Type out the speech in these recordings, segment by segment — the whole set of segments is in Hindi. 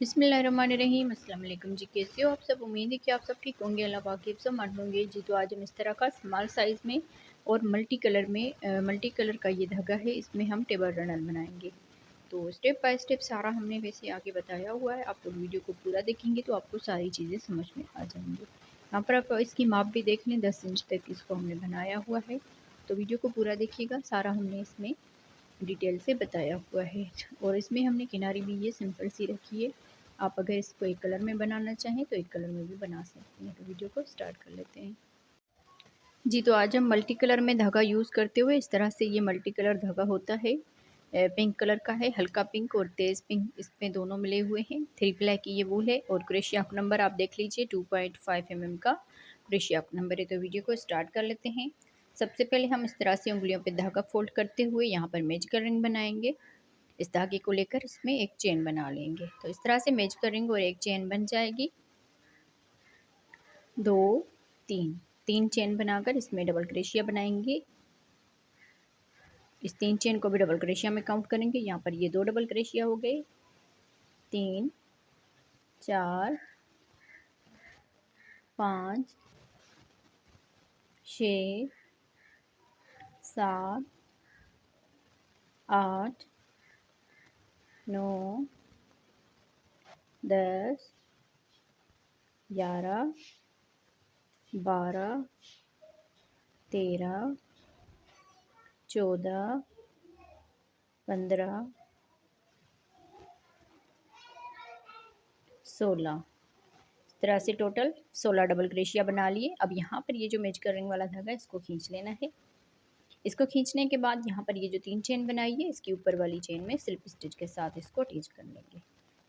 बिस्मिल्लाहिर्रहमानिर्रहीम। अस्सलाम वालेकुम जी, कैसे हो आप सब। उम्मीद है कि आप सब ठीक होंगे, अल्लाह पाक आप सब मान होंगे जी। तो आज हम इस तरह का स्मॉल साइज़ में और मल्टी कलर का ये धागा है, इसमें हम टेबल रनर बनाएंगे। तो स्टेप बाय स्टेप सारा हमने वैसे आगे बताया हुआ है, आप लोग वीडियो को पूरा देखेंगे तो आपको सारी चीज़ें समझ में आ जाएंगी। यहाँ पर आप इसकी माप भी देख लें, 10 इंच तक इसको हमने बनाया हुआ है। तो वीडियो को पूरा देखिएगा, सारा हमने इसमें डिटेल से बताया हुआ है। और इसमें हमने किनारी भी ये सिंपल सी रखी है। आप अगर इसको एक कलर में बनाना चाहें तो एक कलर में भी बना सकते हैं। तो वीडियो को स्टार्ट कर लेते हैं जी। तो आज हम मल्टी कलर में धागा यूज़ करते हुए, इस तरह से ये मल्टी कलर धागा होता है। पिंक कलर का है, हल्का पिंक और तेज़ पिंक, इसमें दोनों मिले हुए हैं। 3 प्लाई की ये वूल है और क्रोशिया नंबर आप देख लीजिए 2.5 mm का क्रोशिया नंबर है। तो वीडियो को स्टार्ट कर लेते हैं। सबसे पहले हम इस तरह से उंगलियों पे धागा फोल्ड करते हुए यहाँ पर मेजर रिंग बनाएंगे। इस धागे को लेकर इसमें एक चेन बना लेंगे। तो इस तरह से मेजर रिंग और एक चेन बन जाएगी। 2 3 चेन बनाकर इसमें डबल क्रोशिया बनाएंगे। इस 3 चेन को भी डबल क्रोशिया में काउंट करेंगे। यहाँ पर ये 2 डबल क्रोशिया हो गए। 3 4 5 6 7 8 9 10 11 12 13 14 15 16, इस तरह से टोटल 16 डबल क्रोशिया बना लिए। अब यहाँ पर ये जो मेजर रिंग वाला धागा है इसको खींच लेना है। इसको खींचने के बाद यहाँ पर ये जो 3 चेन बनाई है इसकी ऊपर वाली चेन में स्लिप स्टिच के साथ इसको अटैच कर लेंगे।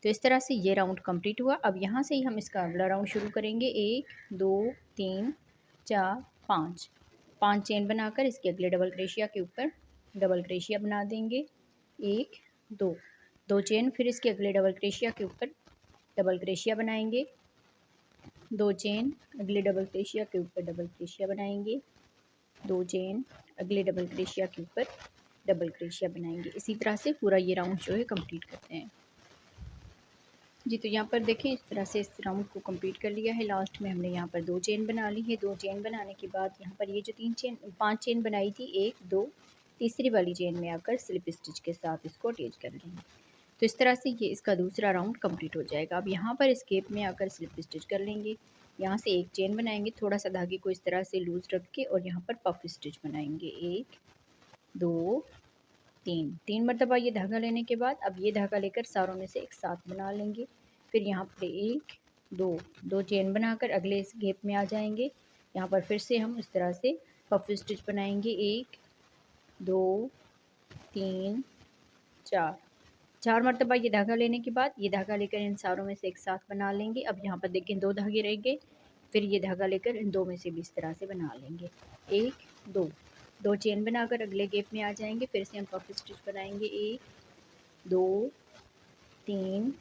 तो इस तरह से ये राउंड कंप्लीट हुआ। अब यहाँ से ही हम इसका अगला राउंड शुरू करेंगे। 1 2 3 4 5 चेन बनाकर इसके अगले डबल क्रोशिया के ऊपर डबल क्रोशिया बना देंगे। 1 2 चेन, फिर इसके अगले डबल क्रोशिया के ऊपर डबल क्रोशिया बनाएंगे। 2 चेन, अगले डबल क्रोशिया के ऊपर डबल क्रोशिया बनाएंगे। 2 चेन, अगले डबल क्रोशिया के ऊपर डबल क्रोशिया बनाएंगे। इसी तरह से पूरा ये राउंड जो है कंप्लीट करते हैं जी। तो यहाँ पर देखें, इस तरह से इस राउंड को कंप्लीट कर लिया है। लास्ट में हमने यहाँ पर 2 चेन बना ली है। 2 चेन बनाने के बाद यहाँ पर ये जो 5 चेन बनाई थी, 1 2 तीसरी वाली चेन में आकर स्लिप स्टिच के साथ इसको अटैच कर लेंगे। तो इस तरह से ये इसका दूसरा राउंड कंप्लीट हो जाएगा। अब यहाँ पर इस गैप में आकर स्लिप स्टिच कर लेंगे। यहाँ से एक चेन बनाएंगे, थोड़ा सा धागे को इस तरह से लूज रख के, और यहाँ पर पफ स्टिच बनाएंगे। 1 2 3 मरतबा ये धागा लेने के बाद अब ये धागा लेकर सारों में से एक साथ बना लेंगे। फिर यहाँ पर 1 2 चेन बनाकर अगले इस गैप में आ जाएंगे। यहाँ पर फिर से हम इस तरह से पफ स्टिच बनाएंगे। 1 2 3 4 मरतबा ये धागा लेने के बाद ये धागा लेकर इन सारों में से एक साथ बना लेंगे। अब यहाँ पर देखें 2 धागे रह गए, फिर ये धागा लेकर इन 2 में से भी इस तरह से बना लेंगे। 1 2 चेन बनाकर अगले गैप में आ जाएंगे। फिर से हम पफ स्टिच बनाएंगे। 1 2 3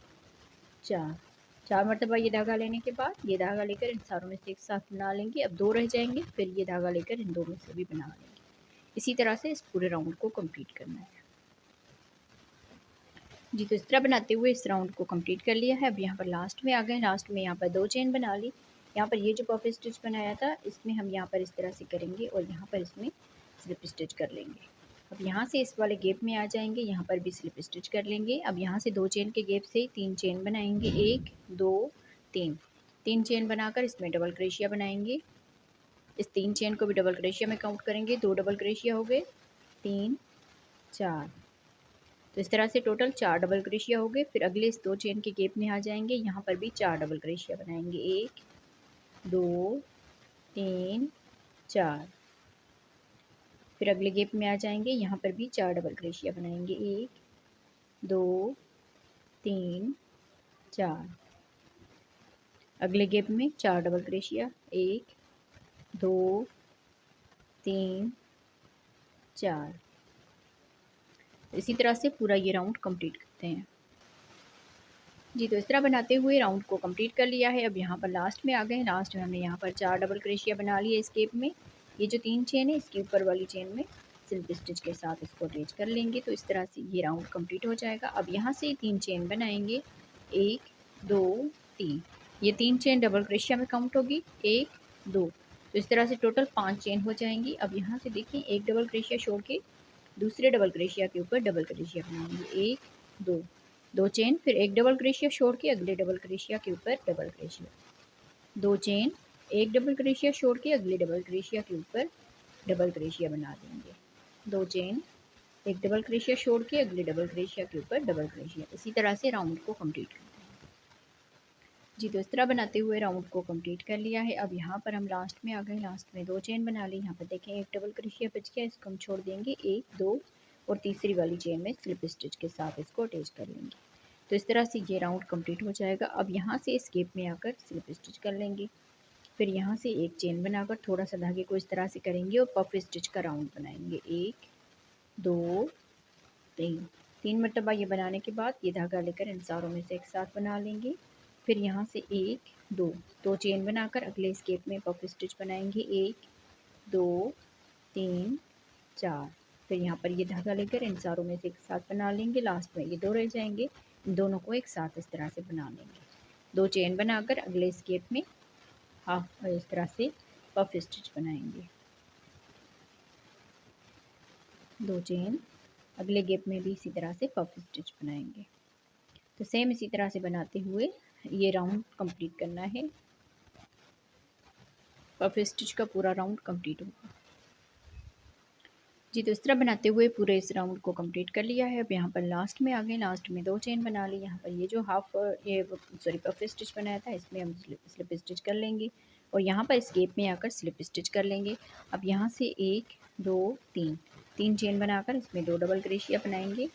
4 मरतबा ये धागा लेने के बाद ये धागा लेकर इन सारों में से एक साथ बना लेंगे। अब 2 रह जाएंगे, फिर ये धागा लेकर इन 2 में से भी बना लेंगे। इसी तरह से इस पूरे राउंड को कंप्लीट करना है जी। तो इस तरह बनाते हुए इस राउंड को कंप्लीट कर लिया है। अब यहाँ पर लास्ट में आ गए। लास्ट में यहाँ पर 2 चेन बना ली। यहाँ पर ये जो पफ स्टिच बनाया था इसमें हम यहाँ पर इस तरह से करेंगे और यहाँ पर इसमें स्लिप स्टिच कर लेंगे। अब यहाँ से इस वाले गैप में आ जाएंगे, यहाँ पर भी स्लिप स्टिच कर लेंगे। अब यहाँ से 2 चेन के गैप से 3 चेन बनाएंगे। 1 2 3 चेन बनाकर इसमें डबल क्रोशिया बनाएंगे। इस 3 चेन को भी डबल क्रोशिया में काउंट करेंगे। 2 डबल क्रोशिया हो गए, 3 4। तो इस तरह से टोटल 4 डबल क्रोशिया हो गए। फिर अगले इस 2 चेन के गैप में आ जाएंगे। यहाँ पर भी 4 डबल क्रोशिया बनाएंगे। 1 2 3 4। फिर अगले गैप में आ जाएंगे। यहाँ पर भी 4 डबल क्रोशिया बनाएंगे। 1 2 3 4। अगले गैप में 4 डबल क्रोशिया। 1 2 3 4। इसी तरह से पूरा ये राउंड कंप्लीट करते हैं जी। तो इस तरह बनाते हुए राउंड को कंप्लीट कर लिया है। अब यहाँ पर लास्ट में आ गए। लास्ट में हमने यहाँ पर 4 डबल क्रोशिया बना लिया इस गैप में। ये जो 3 चेन है इसके ऊपर वाली चेन में स्लिप स्टिच के साथ इसको अटैच कर लेंगे। तो इस तरह से ये राउंड कंप्लीट हो जाएगा। अब यहाँ से 3 चेन बनाएंगे। 1 2 3, ये 3 चेन डबल क्रोशिया में काउंट होगी, 1 2। तो इस तरह से टोटल 5 चेन हो जाएंगी। अब यहाँ से देखिए एक डबल क्रोशिया छोड़ के दूसरे डबल क्रोशिया के ऊपर डबल क्रोशिया बनाएंगे, 1 2, 2 चेन, फिर एक डबल क्रोशिया छोड़ के अगले डबल क्रोशिया के ऊपर डबल क्रोशिया, 2 चेन, एक डबल क्रोशिया छोड़ के अगले डबल क्रोशिया के ऊपर डबल क्रोशिया बना देंगे, 2 चेन, एक डबल क्रोशिया छोड़ के अगले डबल क्रोशिया के ऊपर डबल क्रोशिया। इसी तरह से राउंड को कंप्लीट करते हैं। जी, तो इस तरह बनाते हुए राउंड को कंप्लीट कर लिया है। अब यहाँ पर हम लास्ट में आ गए, लास्ट में 2 चेन बना ली। यहाँ पर देखें एक डबल क्रोशिया बच गया, इसको हम छोड़ देंगे, 1 2 और तीसरी वाली चेन में स्लिप स्टिच के साथ इसको अटैच कर लेंगे। तो इस तरह से ये राउंड कंप्लीट हो जाएगा। अब यहाँ से इस गैप में आकर स्लिप स्टिच कर लेंगे, फिर यहाँ से एक चेन बनाकर थोड़ा सा धागे को इस तरह से करेंगे और पफ स्टिच का राउंड बनाएंगे, 1 2 3, 3 मरतबा ये बनाने के बाद ये धागा लेकर इन चारों में से एक साथ बना लेंगे। फिर यहाँ से 1 2, 2 चेन बनाकर अगले स्केप में पफ स्टिच बनाएंगे, 1 2 3 4। फिर यहाँ पर ये धागा लेकर इन चारों में से एक साथ बना लेंगे, लास्ट में ये 2 रह जाएंगे, इन दोनों को एक साथ इस तरह से बना लेंगे। 2 चेन बनाकर अगले स्केप में हाफ इस तरह से पफ स्टिच बनाएंगे, 2 चेन, अगले गैप में भी इसी तरह से पफ स्टिच बनाएंगे। तो सेम इसी तरह से बनाते हुए ये राउंड कंप्लीट करना है। पफ स्टिच का पूरा राउंड कंप्लीट होगा। जी, तो इस तरह बनाते हुए पूरे इस राउंड को कंप्लीट कर लिया है। अब यहाँ पर लास्ट में आ गए, लास्ट में 2 चेन बना ली। यहाँ पर ये जो पफ स्टिच बनाया था इसमें हम स्लिप स्टिच कर लेंगे और यहाँ पर इस गैप में आकर स्लिप स्टिच कर लेंगे। अब यहाँ से 1 2 3, 3 चेन बनाकर इसमें 2 डबल क्रोशिया बनाएंगे।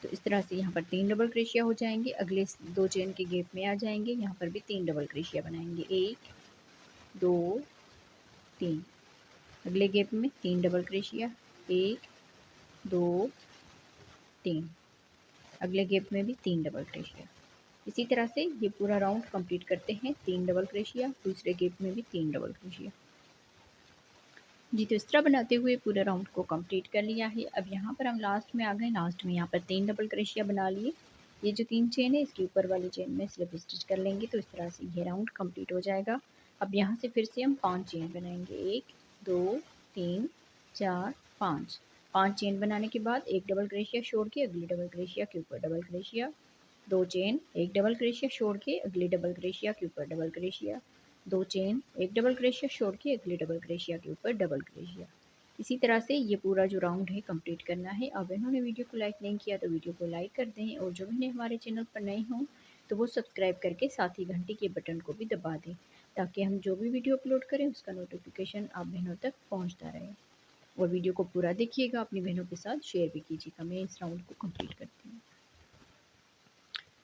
तो इस तरह से यहाँ पर 3 डबल क्रोशिया हो जाएंगे, अगले 2 चेन के गैप में आ जाएंगे, यहाँ पर भी 3 डबल क्रोशिया बनाएंगे, 1 2 3, अगले गैप में 3 डबल क्रोशिया, 1 2 3, अगले गैप में भी 3 डबल क्रोशिया। इसी तरह से ये पूरा राउंड कंप्लीट करते हैं, 3 डबल क्रोशिया, दूसरे गैप में भी 3 डबल क्रोशिया। जी, तो इस तरह बनाते हुए पूरे राउंड को कंप्लीट कर लिया है। अब यहाँ पर हम लास्ट में आ गए, लास्ट में यहाँ पर 3 डबल क्रोशिया बना लिए। ये जो 3 चेन है इसके ऊपर वाली चेन में स्लिप स्टिच कर लेंगे, तो इस तरह से ये राउंड कंप्लीट हो जाएगा। अब यहाँ से फिर से हम 5 चेन बनाएंगे, 1 2 3 4 5, 5 चेन बनाने के बाद एक डबल क्रोशिया छोड़ के अगली डबल क्रोशिया के ऊपर डबल क्रोशिया, 2 चेन, एक डबल क्रोशिया छोड़ के अगले डबल क्रोशिया के ऊपर डबल क्रोशिया, 2 चेन, एक डबल क्रोशिया छोड़ के अगले डबल क्रोशिया के ऊपर डबल क्रोशिया। इसी तरह से ये पूरा जो राउंड है कंप्लीट करना है। अब इन्होंने वीडियो को लाइक नहीं किया तो वीडियो को लाइक कर दें और जो भी हमारे चैनल पर नए हों तो वो सब्सक्राइब करके साथ ही घंटी के बटन को भी दबा दें, ताकि हम जो भी वीडियो अपलोड करें उसका नोटिफिकेशन आप बहनों तक पहुँचता रहे। और वीडियो को पूरा देखिएगा, अपनी बहनों के साथ शेयर भी कीजिएगा। मैं इस राउंड को कंप्लीट करती हूँ।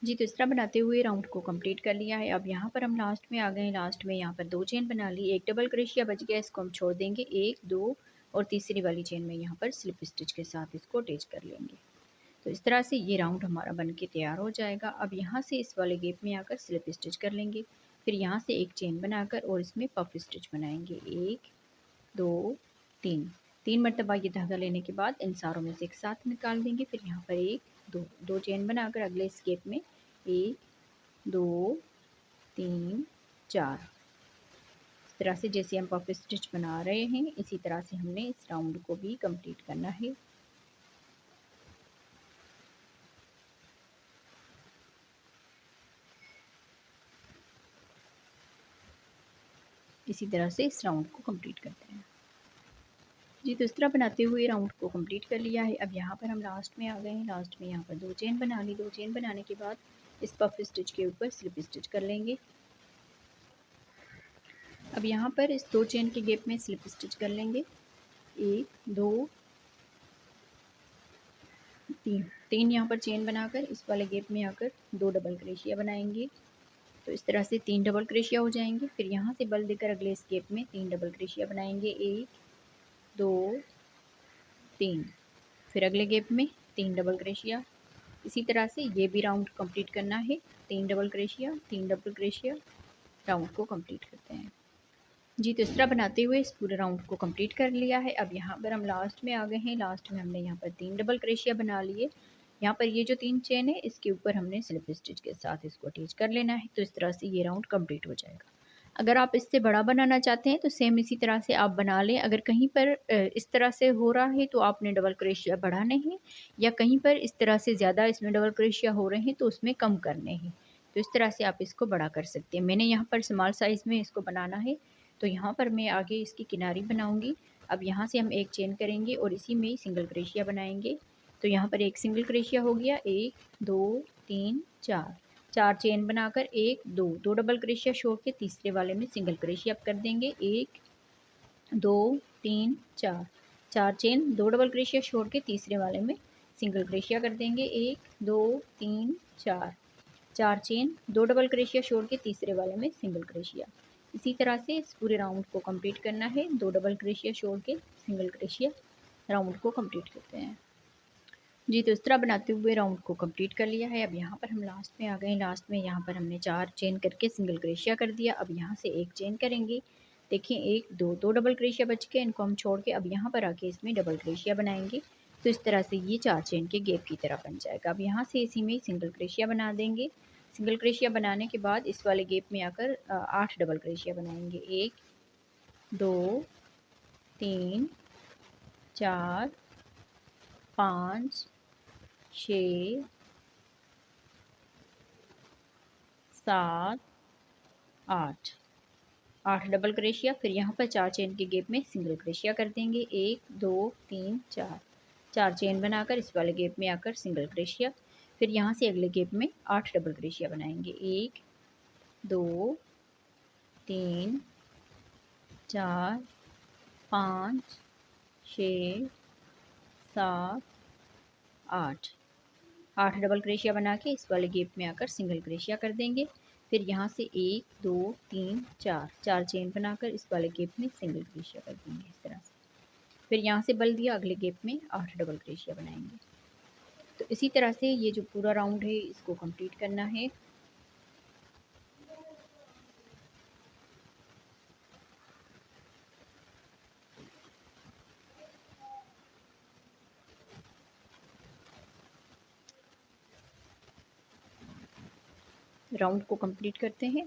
जी, तो इस तरह बनाते हुए राउंड को कंप्लीट कर लिया है। अब यहाँ पर हम लास्ट में आ गए हैं, लास्ट में यहाँ पर 2 चेन बना ली, एक डबल क्रोशिया बच गया, इसको हम छोड़ देंगे, 1 2 और तीसरी वाली चेन में यहाँ पर स्लिप स्टिच के साथ इसको अटैच कर लेंगे। तो इस तरह से ये राउंड हमारा बन के तैयार हो जाएगा। अब यहाँ से इस वाले गैप में आकर स्लिप स्टिच कर लेंगे, फिर यहाँ से एक चेन बनाकर और इसमें पफ स्टिच बनाएंगे, 1 2 3, 3 मरतबा ये धागा लेने के बाद इन सारों में से एक साथ निकाल देंगे। फिर यहाँ पर 1 2, 2 चेन बनाकर अगले इस गैप में 1 2 3 4, इस तरह से जैसे हम पफ स्टिच बना रहे हैं इसी तरह से हमने इस राउंड को भी कंप्लीट करना है। इसी तरह से इस राउंड को कंप्लीट करते हैं। जी, तो इस तरह बनाते हुए राउंड को कंप्लीट कर लिया है। अब यहाँ पर हम लास्ट में आ गए हैं, लास्ट में यहाँ पर 2 चेन बना ली, 2 चेन बनाने के बाद इस पफ स्टिच के ऊपर स्लिप स्टिच कर लेंगे। अब यहाँ पर इस 2 चेन के गैप में स्लिप स्टिच कर लेंगे, 1 2 3, 3 यहाँ पर चेन बनाकर इस वाले गैप में आकर 2 डबल क्रोशिया बनाएंगे। तो इस तरह से 3 डबल क्रोशिया हो जाएंगे। फिर यहाँ से बल देकर अगले इस गैप में 3 डबल क्रोशिया बनाएंगे, 1 2 3, फिर अगले गैप में 3 डबल क्रोशिया। इसी तरह से ये भी राउंड कंप्लीट करना है, 3 double crochet 3 double crochet, round को कंप्लीट करते हैं। जी, तो इस तरह बनाते हुए इस पूरे राउंड को कंप्लीट कर लिया है। अब यहाँ पर हम लास्ट में आ गए हैं, लास्ट में हमने यहाँ पर 3 डबल क्रोशिया बना लिए, यहाँ पर ये जो 3 चेन है इसके ऊपर हमने स्लिप स्टिच के साथ इसको अटैच कर लेना है। तो इस तरह से ये राउंड कंप्लीट हो जाएगा। अगर आप इससे बड़ा बनाना चाहते हैं तो सेम इसी तरह से आप बना लें। अगर कहीं पर इस तरह से हो रहा है तो आपने डबल क्रोशिया बढ़ाने हैं, या कहीं पर इस तरह से ज़्यादा इसमें डबल क्रोशिया हो रहे हैं तो उसमें कम करने हैं। तो इस तरह से आप इसको बड़ा कर सकते हैं। मैंने यहाँ पर स्मॉल साइज़ में इसको बनाना है, तो यहाँ पर मैं आगे इसकी किनारी बनाऊँगी। अब यहाँ से हम एक चेन करेंगे और इसी में ही सिंगल क्रोशिया बनाएंगे। तो यहाँ पर एक सिंगल क्रोशिया हो गया, 1 2 3 4, 4 चेन बनाकर 1 2 2 डबल क्रोशिया छोड़ के तीसरे वाले में सिंगल क्रोशिया कर देंगे। 1 2 3 4, 4 चेन 2 डबल क्रोशिया छोड़ के तीसरे वाले में सिंगल क्रोशिया कर देंगे। 1 2 3 4, 4 चेन 2 डबल क्रोशिया छोड़ के तीसरे वाले में सिंगल क्रोशिया। इसी तरह से इस पूरे राउंड को कंप्लीट करना है। 2 डबल क्रोशिया छोड़ के सिंगल क्रोशिया राउंड को कंप्लीट करते हैं। जी, तो इस तरह बनाते हुए राउंड को कंप्लीट कर लिया है। अब यहाँ पर हम लास्ट में आ गए। लास्ट में यहाँ पर हमने 4 चेन करके सिंगल क्रोशिया कर दिया। अब यहाँ से एक चेन करेंगे। देखिए 1 2 2 डबल क्रोशिया बच के, इनको हम छोड़ के अब यहाँ पर आके इसमें डबल क्रोशिया बनाएंगे। तो इस तरह से ये 4 चेन के गैप की तरह बन जाएगा। अब यहाँ से इसी में सिंगल क्रोशिया बना देंगे। सिंगल क्रोशिया बनाने के बाद इस वाले गैप में आकर 8 डबल क्रोशिया बनाएंगे। 1 2 3 4 5 6 7 8, 8 डबल क्रोशिया। फिर यहाँ पर 4 चेन के गैप में सिंगल क्रोशिया कर देंगे। 1 2 3 4, 4 चेन बनाकर इस वाले गैप में आकर सिंगल क्रोशिया। फिर यहाँ से अगले गैप में 8 डबल क्रोशिया बनाएंगे। 1 2 3 4 5 6 7 8, 8 डबल क्रोशिया बना के इस वाले गैप में आकर सिंगल क्रोशिया कर देंगे। फिर यहाँ से 1 2 3 4, 4 चेन बनाकर इस वाले गैप में सिंगल क्रोशिया कर देंगे इस तरह से। फिर यहाँ से बल दिया, अगले गैप में 8 डबल क्रोशिया बनाएंगे। तो इसी तरह से ये जो पूरा राउंड है इसको कंप्लीट करना है। राउंड को कंप्लीट करते हैं।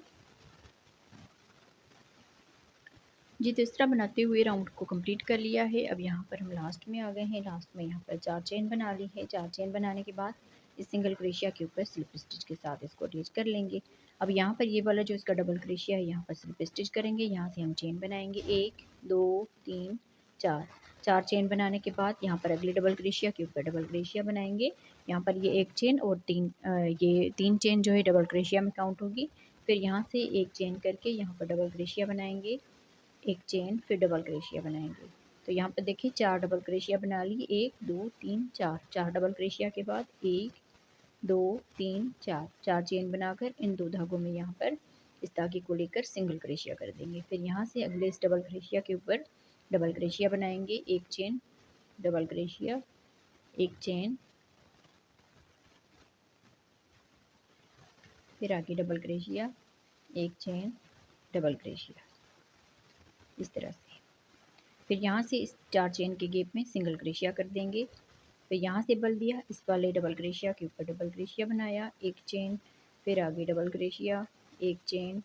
जी, तो इस तरह बनाते हुए राउंड को कंप्लीट कर लिया है। अब यहाँ पर हम लास्ट में आ गए हैं। लास्ट में यहाँ पर 4 चेन बना ली है। 4 चेन बनाने के बाद इस सिंगल क्रोशिया के ऊपर स्लिप स्टिच के साथ इसको अटैच कर लेंगे। अब यहाँ पर ये वाला जो इसका डबल क्रोशिया है यहाँ पर स्लिप स्टिच करेंगे। यहाँ से हम चेन बनाएंगे 1 2 3 4, 4 चेन बनाने के बाद यहाँ पर अगले डबल क्रोशिया के ऊपर डबल क्रोशिया बनाएंगे। यहाँ पर ये एक चेन और ये 3 चेन जो है डबल क्रोशिया में काउंट होगी। फिर यहाँ से एक चेन करके यहाँ पर डबल क्रोशिया बनाएंगे, एक चेन, फिर डबल क्रोशिया बनाएंगे। तो यहाँ पर देखिए 4 डबल क्रोशिया बना ली। 1 2 3 4, 4 डबल क्रोशिया के बाद 1 2 3 4, 4 चेन बनाकर इन 2 धागों में यहाँ पर इस धागे को लेकर सिंगल क्रोशिया कर देंगे। फिर यहाँ से अगले इस डबल क्रोशिया के ऊपर डबल क्रोशिया बनाएंगे। एक चेन, डबल क्रोशिया, एक चेन, फिर आगे डबल क्रोशिया, एक चेन, डबल क्रोशिया, इस तरह से। फिर यहाँ से इस 4 चेन के गैप में सिंगल क्रोशिया कर देंगे। फिर यहाँ से बल दिया, इस वाले डबल क्रोशिया के ऊपर डबल क्रोशिया बनाया, एक चेन, फिर आगे डबल क्रोशिया, एक चेन,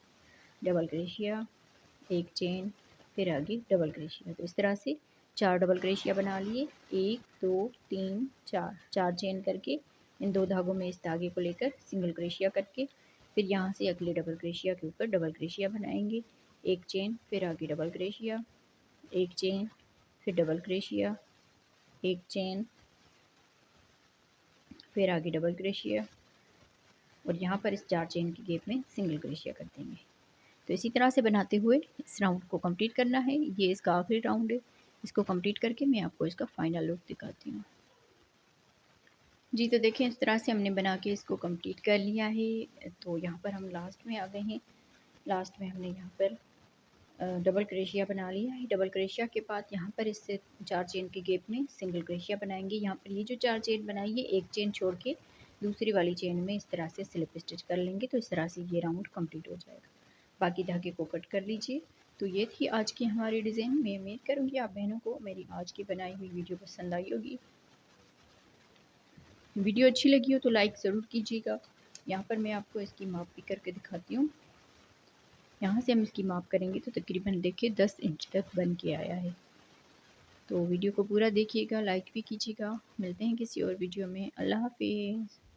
डबल क्रोशिया, एक चेन, फिर आगे डबल क्रोशिया। तो इस तरह से 4 डबल क्रोशिया बना लिए। 1 2 3 4, 4 चेन करके इन 2 धागों में इस धागे को लेकर सिंगल क्रोशिया करके फिर यहाँ से अगले डबल क्रोशिया के ऊपर डबल क्रोशिया बनाएंगे। एक चेन, फिर आगे डबल क्रोशिया, एक चेन, फिर डबल क्रोशिया, एक चेन, फिर आगे डबल क्रोशिया और यहाँ पर इस 4 चेन के गैप में सिंगल क्रोशिया कर देंगे। तो इसी तरह से बनाते हुए इस राउंड को कंप्लीट करना है। ये इसका आखिरी राउंड है। इसको कंप्लीट करके मैं आपको इसका फाइनल लुक दिखाती हूँ। जी, तो देखिए इस तरह से हमने बना के इसको कंप्लीट कर लिया है। तो यहाँ पर हम लास्ट में आ गए हैं। लास्ट में हमने यहाँ पर डबल क्रोशिया बना लिया है। डबल क्रोशिया के बाद यहाँ पर इससे 4 चेन के गैप में सिंगल क्रोशिया बनाएंगे। यहाँ पर ये जो 4 चेन बनाई है, एक चेन छोड़ के दूसरी वाली चेन में इस तरह से स्लिप स्टिच कर लेंगे। तो इस तरह से ये राउंड कंप्लीट हो जाएगा। बाकी धागे को कट कर लीजिए। तो ये थी आज की हमारी डिज़ाइन। मैं उम्मीद करूँगी आप बहनों को मेरी आज की बनाई हुई वीडियो पसंद आई होगी। वीडियो अच्छी लगी हो तो लाइक ज़रूर कीजिएगा। यहाँ पर मैं आपको इसकी माप भी करके दिखाती हूँ। यहाँ से हम इसकी माप करेंगे तो तकरीबन देखिए 10 इंच तक बन के आया है। तो वीडियो को पूरा देखिएगा, लाइक भी कीजिएगा। मिलते हैं किसी और वीडियो में। अल्लाह हाफ़िज़।